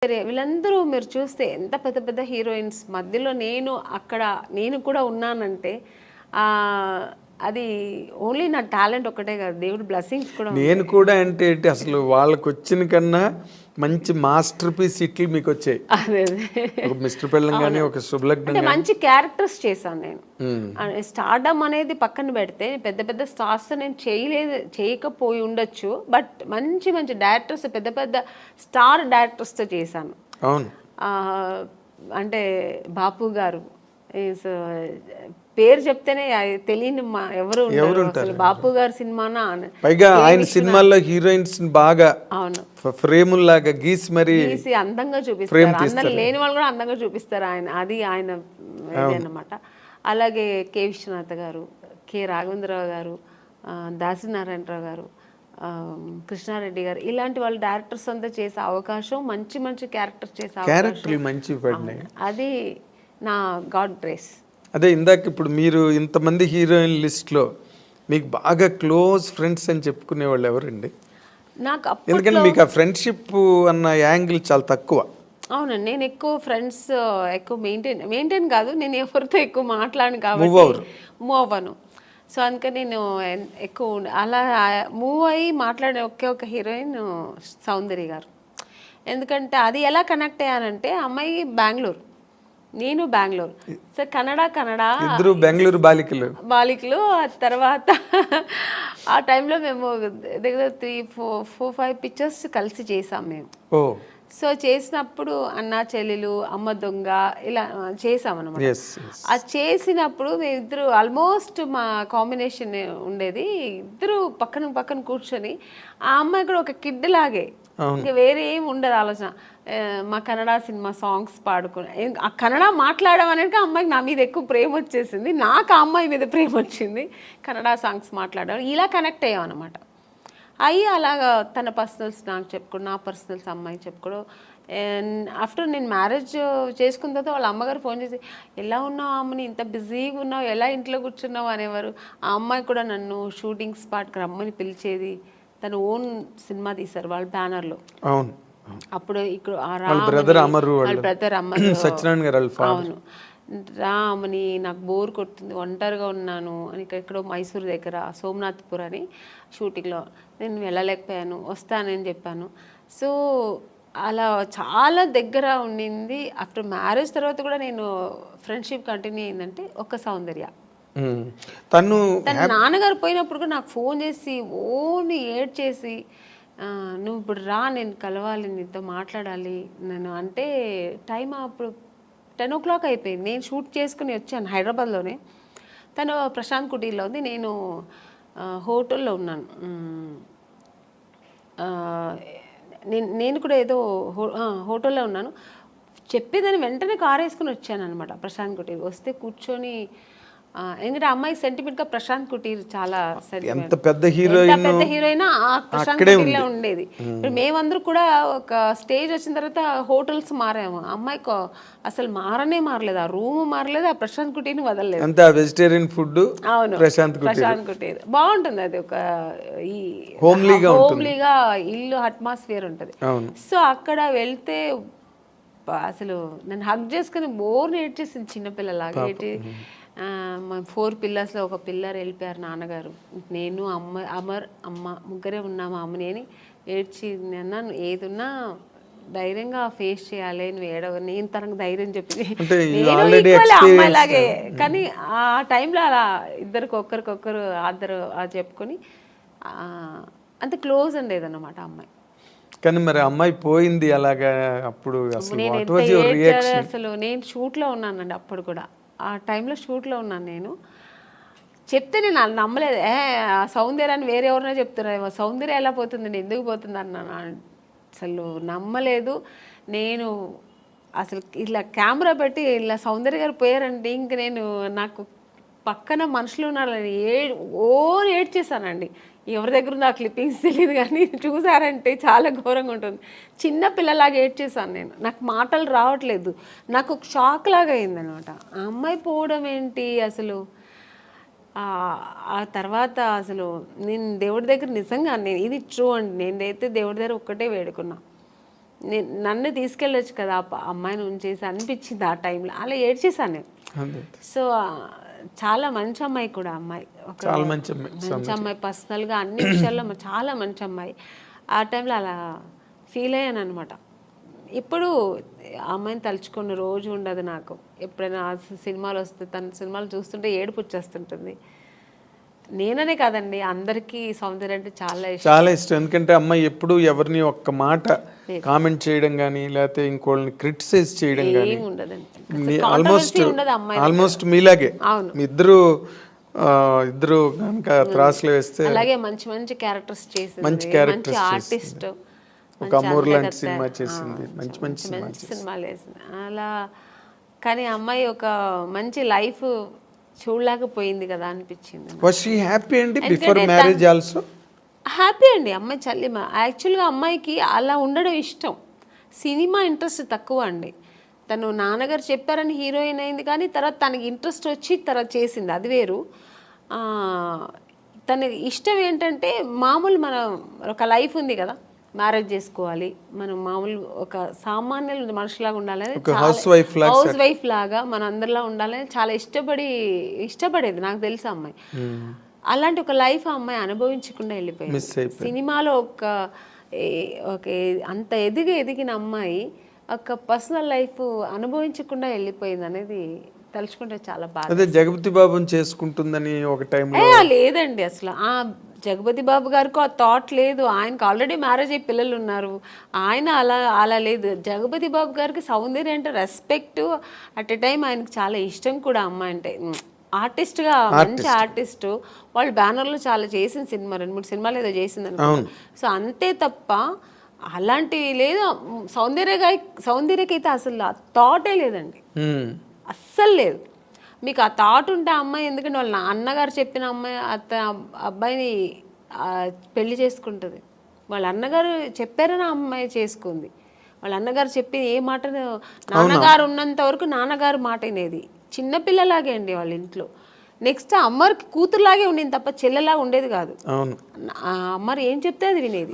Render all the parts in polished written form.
సరే వీళ్ళందరూ మీరు చూస్తే ఎంత పెద్ద పెద్ద హీరోయిన్స్ మధ్యలో నేను కూడా ఉన్నానంటే అది ఓన్లీ నా టాలెంట్ ఒకటే కాదు, దేవుడి బ్లెస్సింగ్స్ కూడా. నేను కూడా అంటే ఏంటి అసలు వాళ్ళకి వచ్చిన కన్నా మంచి మాస్టర్ పీస్ హిట్లు మీకు వచ్చాయి. అదే ఒక మిస్టర్ పెళ్ళం కానీ ఒక శుభలగ్నం మంచి క్యారెక్టర్స్ చేశాను నేను. స్టార్డమ్ అనేది పక్కన పెడితే పెద్ద పెద్ద స్టార్స్ నేను చేయకపోయి ఉండొచ్చు, బట్ మంచి మంచి డైరెక్టర్స్, పెద్ద పెద్ద స్టార్ డైరెక్టర్స్తో చేశాను. అవును, అంటే బాపు గారు పేరు చెప్తేనే తెలియని ఎవరు ఉంటారు. బాపు గారి సినిమానా, పైగా ఆయన సినిమాల్లో హీరోయిన్స్ బాగా అవును ఫ్రేముల్లాగా గీసి మరి అందంగా చూపిస్తారు. అందరు లేని వాళ్ళు కూడా అందంగా చూపిస్తారు ఆయన, అది ఆయన అన్నమాట. అలాగే కె విశ్వనాథ్ గారు, కె రాఘవేంద్రరావు గారు, దాసనారాయణరావు గారు, కృష్ణారెడ్డి గారు, ఇలాంటి వాళ్ళు డైరెక్టర్స్ అంతా చేసే అవకాశం, మంచి మంచి క్యారెక్టర్స్ చేసే అవకాశం, మంచి పడినాయి. అది నా గాడ్ గ్రేస్. అదే ఇందాక ఇప్పుడు మీరు ఇంతమంది హీరోయిన్ లిస్ట్లో మీకు బాగా క్లోజ్ ఫ్రెండ్స్ అని చెప్పుకునే వాళ్ళు ఎవరండి? నాకు ఎందుకంటే మీకు ఆ ఫ్రెండ్షిప్ అన్న యాంగిల్ చాలా తక్కువ. అవునండి, నేను ఎక్కువ ఫ్రెండ్స్ ఎక్కువ మెయింటైన్ కాదు, నేను ఎవరితో ఎక్కువ మాట్లాడను కాబట్టి మూవ్ అవ్వను. సో అందుకని నేను ఎక్కువ అలా మూవ్ అయ్యి మాట్లాడే ఒక హీరోయిన్ సౌందర్య గారు. ఎందుకంటే అది ఎలా కనెక్ట్ అయ్యానంటే, అమ్మాయి బెంగళూరు, నేను బెంగళూరు. సో ఇద్దరు బెంగళూరు బాలికలు. తర్వాత ఆ టైంలో మేము దగ్గర 3-4-5 పిక్చర్స్ కలిసి చేసాం మేము. సో చేసినప్పుడు అన్న చెల్లెలు, అమ్మ దొంగ, ఇలా చేసామన్నమాట. అది చేసినప్పుడు మేమిద్దరు ఆల్మోస్ట్ మా కాంబినేషన్ ఉండేది, ఇద్దరు పక్కన పక్కన కూర్చొని, ఆ అమ్మాయి కూడా ఒక కిడ్ లాగే, ఇంకా వేరే ఏం ఉండదు ఆలోచన. మా కన్నడ సినిమా సాంగ్స్ పాడుకుని, ఆ కన్నడ మాట్లాడడం అనేది అమ్మాయికి నా మీద ఎక్కువ ప్రేమ వచ్చేసింది, నాకు ఆ అమ్మాయి మీద ప్రేమ వచ్చింది. కన్నడ సాంగ్స్ మాట్లాడడం, ఇలా కనెక్ట్ అయ్యాం అనమాట. అయ్యి అలాగా తన పర్సనల్స్ నాకు చెప్పుకోవడం, నా పర్సనల్స్ అమ్మాయికి చెప్పుకోవడం. ఆఫ్టర్ నేను మ్యారేజ్ చేసుకున్న తర్వాత వాళ్ళ అమ్మగారు ఫోన్ చేసి, ఎలా ఉన్నావు అమ్మని, ఇంత బిజీగా ఉన్నావు, ఎలా ఇంట్లో కూర్చున్నావు అనేవారు. ఆ అమ్మాయి కూడా నన్ను షూటింగ్ స్పాట్కి రమ్మని పిలిచేది. తన ఓన్ సినిమా తీశారు వాళ్ళ బ్యానర్లో. అవును, అప్పుడు ఇక్కడ బ్రదర్ అమరు, అవును, రామని నాకు బోర్ కొడుతుంది, ఒంటరిగా ఉన్నాను అని, ఎక్కడో మైసూర్ దగ్గర సోమనాథ్పూర్ అని షూటింగ్లో నేను వెళ్ళలేకపోయాను, వస్తానని చెప్పాను. సో అలా చాలా దగ్గర ఉండింది. ఆఫ్టర్ మ్యారేజ్ తర్వాత కూడా నేను ఫ్రెండ్షిప్ కంటిన్యూ అయిందంటే ఒక సౌందర్య. తన నాన్నగారు పోయినప్పుడు కూడా నాకు ఫోన్ చేసి ఓన్లీ ఏడ్ చేసి, నువ్వు ఇప్పుడు రా, నేను కలవాలి, నీతో మాట్లాడాలి నేను అంటే. టైం అప్పుడు 10 o'clock అయిపోయింది. నేను షూట్ చేసుకుని వచ్చాను హైదరాబాద్లోనే. తను ప్రశాంత్ కుటీర్లో ఉంది, నేను హోటల్లో ఉన్నాను. నేను కూడా ఏదో హోటల్లో ఉన్నాను. చెప్పేదాన్ని వెంటనే కారు వేసుకుని వచ్చాను అనమాట ప్రశాంత్ కుటీర్. వస్తే కూర్చొని, ఎందుకంటే అమ్మాయి సెంటిమెంట్గా ప్రశాంత్ కుటీర్ చాలా ఎంత పెద్ద హీరోయిన్ ప్రశాంత్ కుటీర్లో ఉండేది. మేమందరూ కూడా ఒక స్టేజ్ వచ్చిన తర్వాత హోటల్స్ మారాము. అమ్మాయికి అసలు మారలేదు, ఆ రూమ్ మారలేదు, ఆ ప్రశాంత్ కుటీర్ని వదలలేదు. అంతే వెజిటేరియన్ ఫుడ్. అవును, ప్రశాంత్ కుటీర్ బాగుంటుంది, అది ఒక ఈ హోమ్లీగా ఇల్లు అట్మాస్ఫియర్ ఉంటుంది. సో అక్కడ వెళ్తే అసలు నన్ను హగ్ చేసుకుని బోర్ ఏడ్చేసింది, చిన్నపిల్లలాగా ఏడ్చి. మా 4 పిల్లర్స్లో ఒక పిల్లర్ వెళ్ళిపోయారు నాన్నగారు, నేను అమ్మ ముగ్గురే ఉన్నాము. అమ్మని అని ఏడ్చి, అన్నాను ఏదున్నా ధైర్యంగా ఫేస్ చేయాలి, నువ్వు నేను తనకు ధైర్యం చెప్పింది, నేను అమ్మాయిలాగే. కానీ ఆ టైంలో అలా ఒకరికొకరు అందరు చెప్పుకొని అంత క్లోజ్ ఉండేదన్నమాట అమ్మాయి. కానీ మరి అమ్మాయి పోయింది అలాగా, అప్పుడు అసలు నేను షూట్లో ఉన్నానండి అప్పుడు కూడా. ఆ టైంలో షూట్లో ఉన్నాను నేను. చెప్తే నేను నమ్మలేదు, సౌందర్యాన్ని వేరే ఎవరైనా చెప్తున్నారు, సౌందర్య ఎలా పోతుంది, నేను ఎందుకు పోతుంది అన్నాను. అసలు నమ్మలేదు నేను. అసలు ఇలా కెమెరా పెట్టి ఇలా సౌందర్య గారు పోయారంటే ఇంక నాకు పక్కన మనుషులు ఉన్నారని ఏడ్చేసానండి. ఎవరి దగ్గర ఉంది ఆ క్లిప్పింగ్స్ తెలియదు, కానీ చూసారంటే చాలా ఘోరంగా ఉంటుంది. చిన్న పిల్లలాగా ఏడ్చేసాను నేను, నాకు మాటలు రావట్లేదు, నాకు ఒక షాక్ లాగా అయిందనమాట. ఆ అమ్మాయి పోవడం ఏంటి అసలు. ఆ తర్వాత అసలు నేను దేవుడి దగ్గర నిజంగా ఇది ట్రూ అండి, నేనైతే దేవుడి దగ్గర ఒక్కటే వేడుకున్నా, నన్ను తీసుకెళ్ళొచ్చు కదా అమ్మాయిని ఉంచేసి అనిపించింది ఆ టైంలో. అలా ఏడ్చేసాను నేను. అదే. సో చాలా మంచి అమ్మాయి కూడా అమ్మాయి, ఒక చాలా మంచి అమ్మాయి. మంచి అమ్మాయి, పర్సనల్గా అన్ని విషయాల్లో చాలా మంచి అమ్మాయి. ఆ టైంలో అలా ఫీల్ అయ్యాను అనమాట. ఇప్పుడు ఆ అమ్మాయిని తలుచుకున్న రోజు ఉండదు నాకు. ఎప్పుడైనా సినిమాలు వస్తే తన సినిమాలు చూస్తుంటే ఏడుపు వచ్చేస్తుంటుంది. నేననే కాదండి, అందరికీ సౌందర్య అంటే చాలా ఇష్టం. చాలా ఇష్టం. ఎందుకంటే అమ్మాయి ఎప్పుడు ఎవరిని ఒక్క మాట కామెంట్ చేయడం కానీ లేకపోతే ఇంకోళ్ళని క్రిటిసైజ్ చేయడం కానీ ఏమి ఉండదండి, ఆల్మోస్ట్ మీలాగే. అవును. మీ ఇద్దరు కనుక త్రాసులు వేస్తే అలాగే మంచి మంచి క్యారెక్టర్స్ చేసింది, మంచి మంచి ఆర్టిస్ట్, ఒక అమూర్ లాంటి సినిమా చేసింది, మంచి మంచి సినిమాలు వేసింది అలా. కానీ అమ్మాయి ఒక మంచి లైఫ్ చూడలేకపోయింది కదా అనిపించింది. వాస్ షీ హ్యాపీ అండి బిఫోర్ మ్యారేజ్ ఆల్సో? హ్యాపీ అండి అమ్మాయి. చల్లిమ యాక్చువల్గా అమ్మాయికి అలా ఉండడం ఇష్టం. సినిమా ఇంట్రెస్ట్ తక్కువ అండి. తను నాన్నగారు చెప్పారని హీరోయిన్ అయింది, కానీ తర్వాత తనకి ఇంట్రెస్ట్ వచ్చి తర్వాత చేసింది, అది వేరు. తన ఇష్టం ఏంటంటే మామూలు మన ఒక లైఫ్ ఉంది కదా, మ్యారేజ్ చేసుకోవాలి, మనం మామూలు ఒక సామాన్యులు మనుషులాగా ఉండాలని, హౌస్ వైఫ్ లాగా మన అందరిలా ఉండాలని చాలా ఇష్టపడేది నాకు తెలుసు అమ్మాయి. అలాంటి ఒక లైఫ్ ఆ అమ్మాయి అనుభవించకుండా వెళ్ళిపోయింది. సినిమాలో ఒక అంత ఎదిగిన అమ్మాయి ఒక పర్సనల్ లైఫ్ అనుభవించకుండా వెళ్ళిపోయింది అనేది తలుచుకుంటే చాలా బాధ. అదే జగపతి బాబుని చేసుకుంటుందని ఒక టైంలో లేదండి, అసలు ఆ జగపతి బాబు గారికి ఆ థాట్ లేదు. ఆయనకు ఆల్రెడీ మ్యారేజ్ అయ్యి పిల్లలు ఉన్నారు. ఆయన అలా లేదు. జగపతి బాబు గారికి సౌందర్య అంటే రెస్పెక్ట్, అట్ ఎ టైం ఆయనకు చాలా ఇష్టం కూడా అమ్మాయి అంటే. ఆర్టిస్ట్గా మంచి ఆర్టిస్ట్, వాళ్ళు బ్యానర్లో చాలా చేసిన సినిమా 2-3 సినిమాలు ఏదో చేసింది అనుకో. సో అంతే తప్ప అలాంటివి లేదు. సౌందర్యకైతే అసలు ఆ థాటే లేదండి, అస్సలు లేదు. మీకు ఆ థాట్ ఉంటే ఆ అమ్మాయి, ఎందుకంటే వాళ్ళ అన్నగారు చెప్పిన అమ్మాయి అబ్బాయిని పెళ్లి చేసుకుంటుంది. వాళ్ళ అన్నగారు చెప్పారని ఆ అమ్మాయి చేసుకుంది. వాళ్ళ అన్నగారు చెప్పి ఏ మాట, నాన్నగారు ఉన్నంత వరకు నాన్నగారు మాట వినేది. చిన్నపిల్లలాగే అండి వాళ్ళ ఇంట్లో. నెక్స్ట్ అమ్మకి కూతురులాగే ఉండేది తప్ప చెల్లెలాగా ఉండేది కాదు. అమ్మరు ఏం చెప్తే అది వినేది.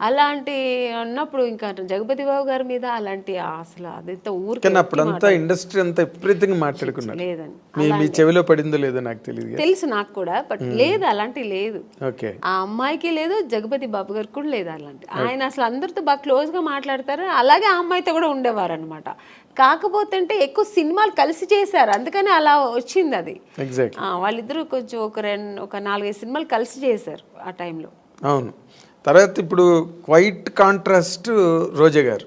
అలాంటి అన్నప్పుడు ఇంకా జగపతి బాబు గారి మీద అలాంటి అసలు అదంతా ఊరికి ఇండస్ట్రీ అంతా విపరీతంగా మాట్లాడుకున్నారు. లేదండి, చెవిలో పడిందో లేదో నాకు తెలియదు, తెలుసు నాకు కూడా, బట్ లేదు అలాంటి లేదు. ఆ అమ్మాయికి లేదు, జగపతి బాబు గారికి కూడా లేదు అలాంటి. ఆయన అసలు అందరితో బాగా క్లోజ్ గా మాట్లాడతారు. అలాగే ఆ అమ్మాయితో కూడా ఉండేవారు అనమాట. కాకపోతే అంటే ఎక్కువ సినిమాలు కలిసి చేశారు, అందుకని అలా వచ్చింది అది. వాళ్ళిద్దరూ కొంచెం ఒక 4-5 సినిమాలు కలిసి చేశారు ఆ టైంలో. అవును. తర్వాత ఇప్పుడు క్వైట్ కాంట్రాస్ట్ రోజా గారు.